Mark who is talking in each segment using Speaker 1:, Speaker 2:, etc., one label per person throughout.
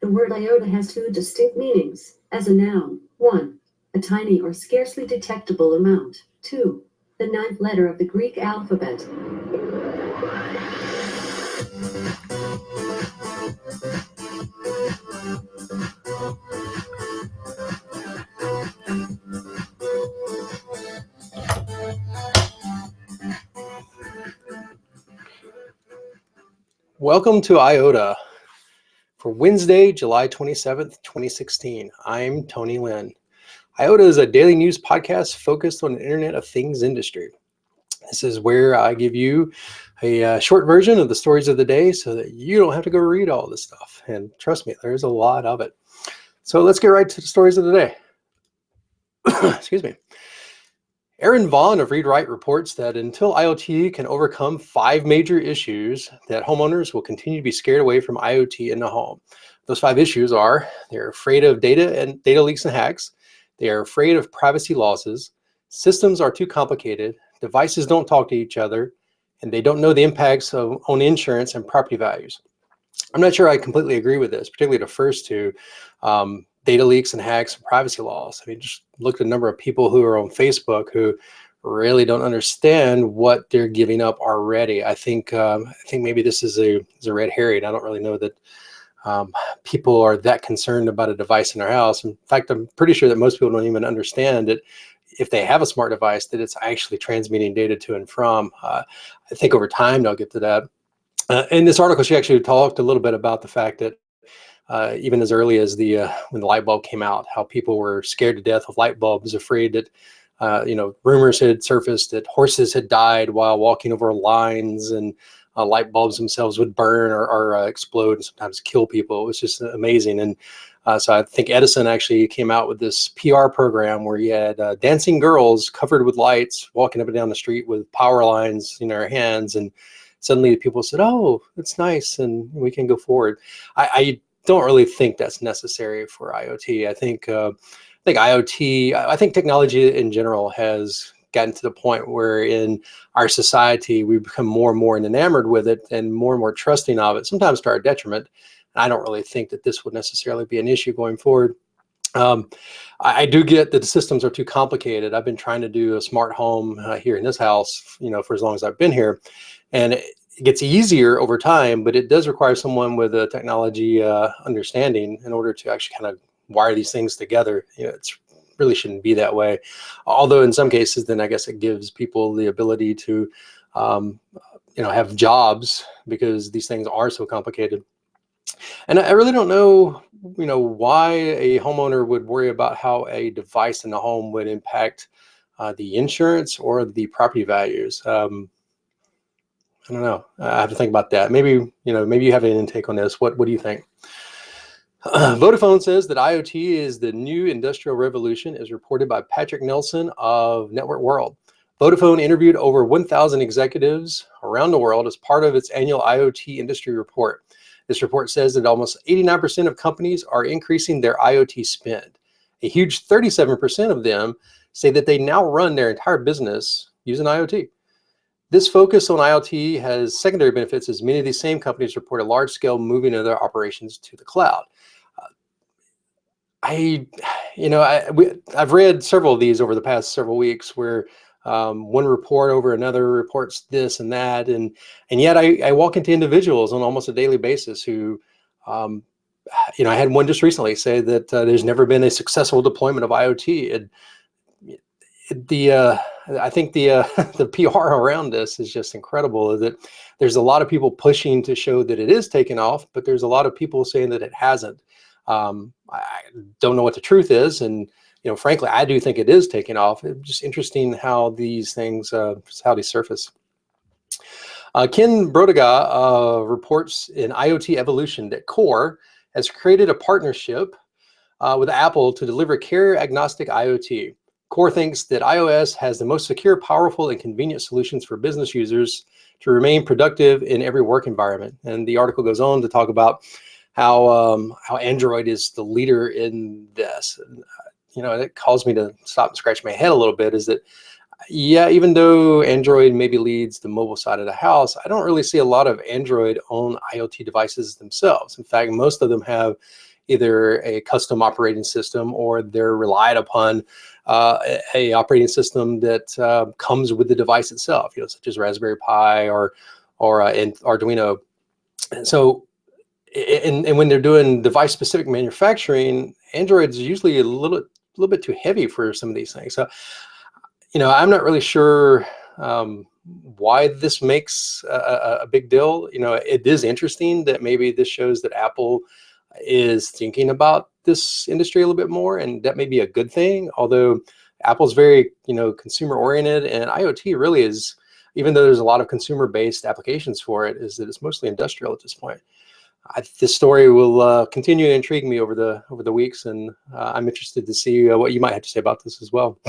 Speaker 1: The word iota has two distinct meanings. As a noun, 1. A tiny or scarcely detectable amount. 2. The ninth letter of the Greek alphabet.
Speaker 2: Welcome to Iota for Wednesday, July 27th, 2016. I'm Tony Lynn. Iota is a daily news podcast focused on the Internet of Things industry. This is where I give you a short version of the stories of the day so that you don't have to go read all this stuff. And trust me, there's a lot of it. So let's get right to the stories of the day. Excuse me. Aaron Vaughn of ReadWrite reports that until IoT can overcome 5 major issues, that homeowners will continue to be scared away from IoT in the home. Those 5 issues are: they're afraid of data leaks and hacks, they are afraid of privacy losses, systems are too complicated, devices don't talk to each other, and they don't know the impacts on insurance and property values. I'm not sure I completely agree with this, particularly the first two. Data leaks and hacks and privacy laws. I mean, just look at the number of people who are on Facebook who really don't understand what they're giving up already. I think maybe this is a red herring. I don't really know that people are that concerned about a device in their house. In fact, I'm pretty sure that most people don't even understand that if they have a smart device, that it's actually transmitting data to and from. I think over time they'll get to that. In this article, she actually talked a little bit about the fact that even as early as when the light bulb came out, how people were scared to death of light bulbs, afraid that rumors had surfaced that horses had died while walking over lines, and light bulbs themselves would burn or explode and sometimes kill people. It was just amazing. And so I think Edison actually came out with this PR program where he had dancing girls covered with lights walking up and down the street with power lines in their hands, and suddenly people said, "Oh, it's nice, and we can go forward." I don't really think that's necessary for IoT. I think IoT, I think technology in general has gotten to the point where in our society we become more and more enamored with it and more trusting of it, sometimes to our detriment. I don't really think that this would necessarily be an issue going forward. I do get that the systems are too complicated. I've been trying to do a smart home here in this house, for as long as I've been here, and it gets easier over time, but it does require someone with a technology understanding in order to actually kind of wire these things together. It really shouldn't be that way. Although in some cases, then I guess it gives people the ability to, have jobs because these things are so complicated. And I really don't know, why a homeowner would worry about how a device in the home would impact the insurance or the property values. I don't know. I have to think about that. Maybe you have an intake on this. What do you think? Vodafone says that IoT is the new industrial revolution, as reported by Patrick Nelson of Network World. Vodafone interviewed over 1,000 executives around the world as part of its annual IoT industry report. This report says that almost 89% of companies are increasing their IoT spend. A huge 37% of them say that they now run their entire business using IoT. This focus on IoT has secondary benefits, as many of these same companies report a large-scale moving of their operations to the cloud. I've read several of these over the past several weeks where one report over another reports this and that, and yet I walk into individuals on almost a daily basis who, I had one just recently say that there's never been a successful deployment of IoT. I think the PR around this is just incredible. That there's a lot of people pushing to show that it is taking off, but there's a lot of people saying that it hasn't. I don't know what the truth is, and frankly, I do think it is taking off. It's just interesting how these things how they surface. Ken Brodaga reports in IoT Evolution that Core has created a partnership with Apple to deliver carrier-agnostic IoT. Core thinks that iOS has the most secure, powerful, and convenient solutions for business users to remain productive in every work environment. And the article goes on to talk about how Android is the leader in this. And, it caused me to stop and scratch my head a little bit, is that, yeah, even though Android maybe leads the mobile side of the house, I don't really see a lot of Android on IoT devices themselves. In fact, most of them have either a custom operating system or they're relied upon a operating system that comes with the device itself, such as Raspberry Pi or and Arduino. And so, and when they're doing device-specific manufacturing, Android's usually a little bit too heavy for some of these things. So, I'm not really sure why this makes a big deal. It is interesting that maybe this shows that Apple is thinking about this industry a little bit more, and that may be a good thing. Although Apple's very, consumer oriented, and IoT really is, even though there's a lot of consumer-based applications for it, is that it's mostly industrial at this point. This story will continue to intrigue me over the weeks, and I'm interested to see what you might have to say about this as well.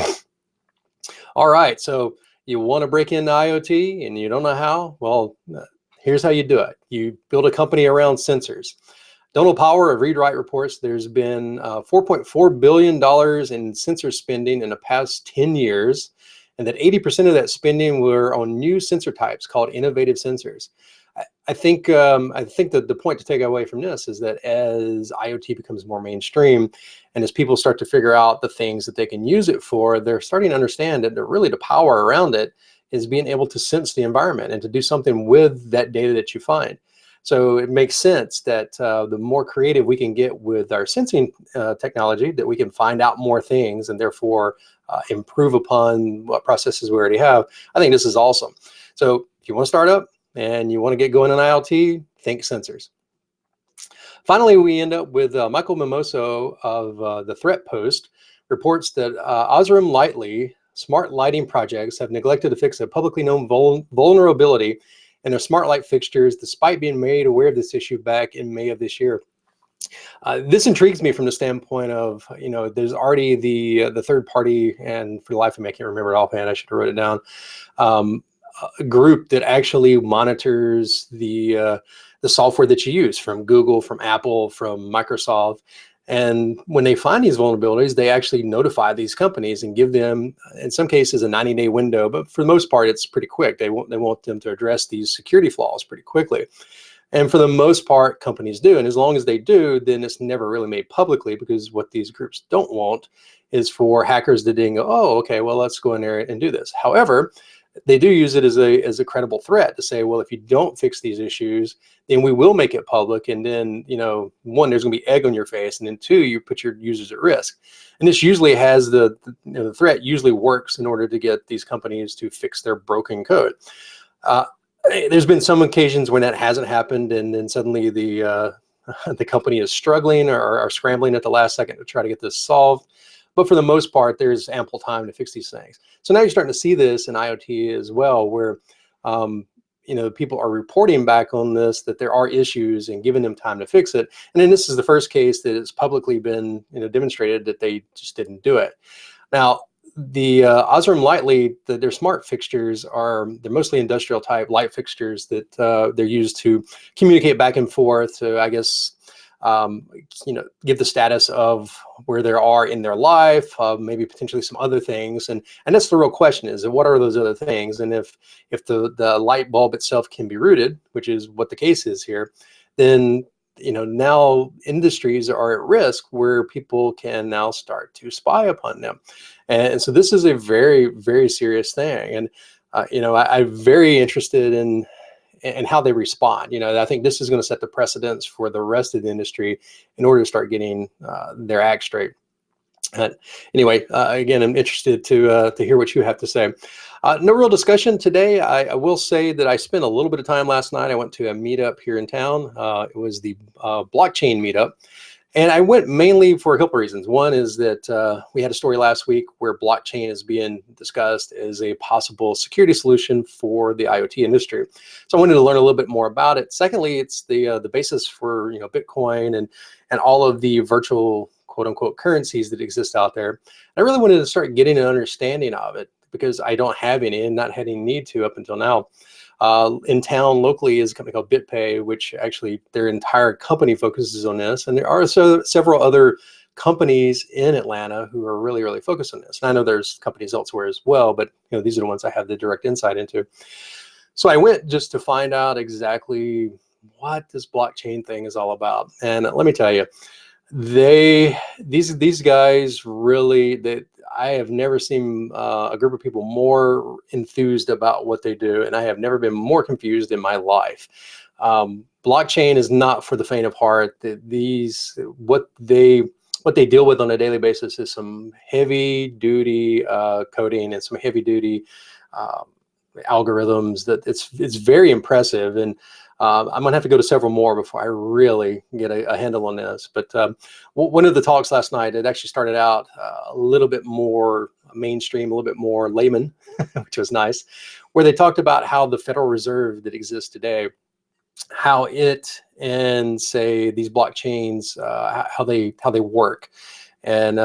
Speaker 2: All right, so you want to break into IoT and you don't know how? Well, here's how you do it. You build a company around sensors. Donald Power of Read-Write reports there's been $4.4 billion in sensor spending in the past 10 years, and that 80% of that spending were on new sensor types called innovative sensors. I think that the point to take away from this is that as IoT becomes more mainstream, and as people start to figure out the things that they can use it for, they're starting to understand that really the power around it is being able to sense the environment and to do something with that data that you find. So it makes sense that the more creative we can get with our sensing technology, that we can find out more things and therefore improve upon what processes we already have. I think this is awesome. So if you want to start up and you want to get going in IoT, think sensors. Finally, we end up with Michael Mimoso of the Threat Post reports that Osram Lightly smart lighting projects have neglected to fix a publicly known vulnerability in their smart light fixtures, despite being made aware of this issue back in May of this year. This intrigues me from the standpoint of, there's already the third party, and for the life of me, I can't remember it offhand. I should have wrote it down. A group that actually monitors the software that you use from Google, from Apple, from Microsoft. And when they find these vulnerabilities, they actually notify these companies and give them, in some cases, a 90-day window. But for the most part, it's pretty quick. They want them to address these security flaws pretty quickly. And for the most part, companies do. And as long as they do, then it's never really made publicly, because what these groups don't want is for hackers to then go, oh, okay, well, let's go in there and do this. However, they do use it as a credible threat to say, well, if you don't fix these issues, then we will make it public. And then, one, there's going to be egg on your face. And then two, you put your users at risk. And this usually has the threat usually works in order to get these companies to fix their broken code. There's been some occasions when that hasn't happened, and then suddenly the company is struggling or are scrambling at the last second to try to get this solved. But for the most part, there's ample time to fix these things. So now you're starting to see this in IoT as well, where people are reporting back on this, that there are issues, and giving them time to fix it. And then this is the first case that it's publicly been demonstrated that they just didn't do it. Now, the Osram Lightly, their smart fixtures they're mostly industrial type light fixtures that they're used to communicate back and forth to, I guess, give the status of where they are in their life, maybe potentially some other things. And that's the real question, is what are those other things? And if the light bulb itself can be rooted, which is what the case is here, then now industries are at risk where people can now start to spy upon them. And so this is a very, very serious thing. And I'm very interested in how they respond. I think this is going to set the precedence for the rest of the industry in order to start getting their act straight. Anyway, again, I'm interested to hear what you have to say. No real discussion today. I will say that I spent a little bit of time last night. I went to a meetup here in town. It was the blockchain meetup. And I went mainly for a couple reasons. One is that we had a story last week where blockchain is being discussed as a possible security solution for the IoT industry. So I wanted to learn a little bit more about it. Secondly, it's the basis for Bitcoin and all of the virtual quote unquote currencies that exist out there. I really wanted to start getting an understanding of it, because I don't have any and not had any need to up until now. In town locally is a company called BitPay, which actually their entire company focuses on this. And there are several other companies in Atlanta who are really, really focused on this. And I know there's companies elsewhere as well, but these are the ones I have the direct insight into. So I went just to find out exactly what this blockchain thing is all about. And let me tell you, these guys really, that I have never seen a group of people more enthused about what they do, and I have never been more confused in my life. Blockchain is not for the faint of heart. What they deal with on a daily basis is some heavy duty coding and some heavy duty algorithms that it's very impressive. And I'm gonna have to go to several more before I really get a handle on this. But one of the talks last night, it actually started out a little bit more mainstream, a little bit more layman, which was nice, where they talked about how the Federal Reserve that exists today, how it and say these blockchains, how they work. And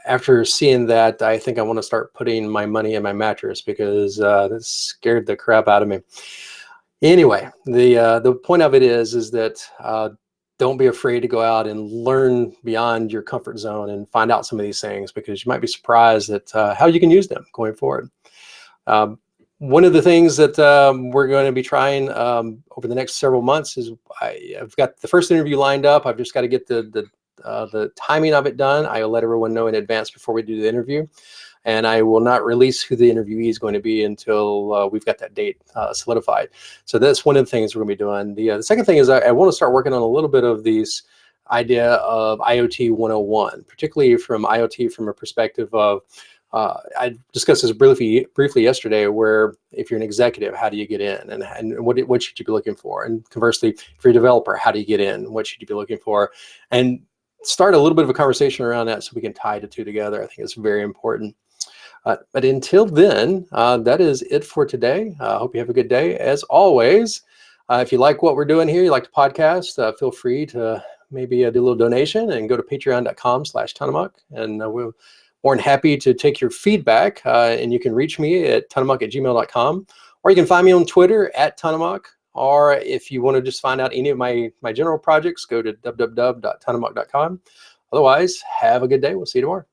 Speaker 2: after seeing that, I think I want to start putting my money in my mattress, because that scared the crap out of me. Anyway, the point of it is that don't be afraid to go out and learn beyond your comfort zone and find out some of these things, because you might be surprised at how you can use them going forward. One of the things that we're going to be trying over the next several months is I've got the first interview lined up. I've just got to get the timing of it done. I will let everyone know in advance before we do the interview. And I will not release who the interviewee is going to be until we've got that date solidified. So that's one of the things we're going to be doing. The second thing is I want to start working on a little bit of these idea of IoT 101, particularly from IoT from a perspective of, I discussed this briefly yesterday, where if you're an executive, how do you get in, and what should you be looking for? And conversely, if you're a developer, how do you get in? What should you be looking for? And start a little bit of a conversation around that so we can tie the two together. I think it's very important. But until then, that is it for today. I hope you have a good day. As always, if you like what we're doing here, you like the podcast, feel free to maybe do a little donation and go to patreon.com/Tonamuck, and we're more than happy to take your feedback. And you can reach me at tonamuck@gmail.com, or you can find me on Twitter @Tonamuck. Or if you want to just find out any of my general projects, go to www.tonamuck.com. Otherwise, have a good day. We'll see you tomorrow.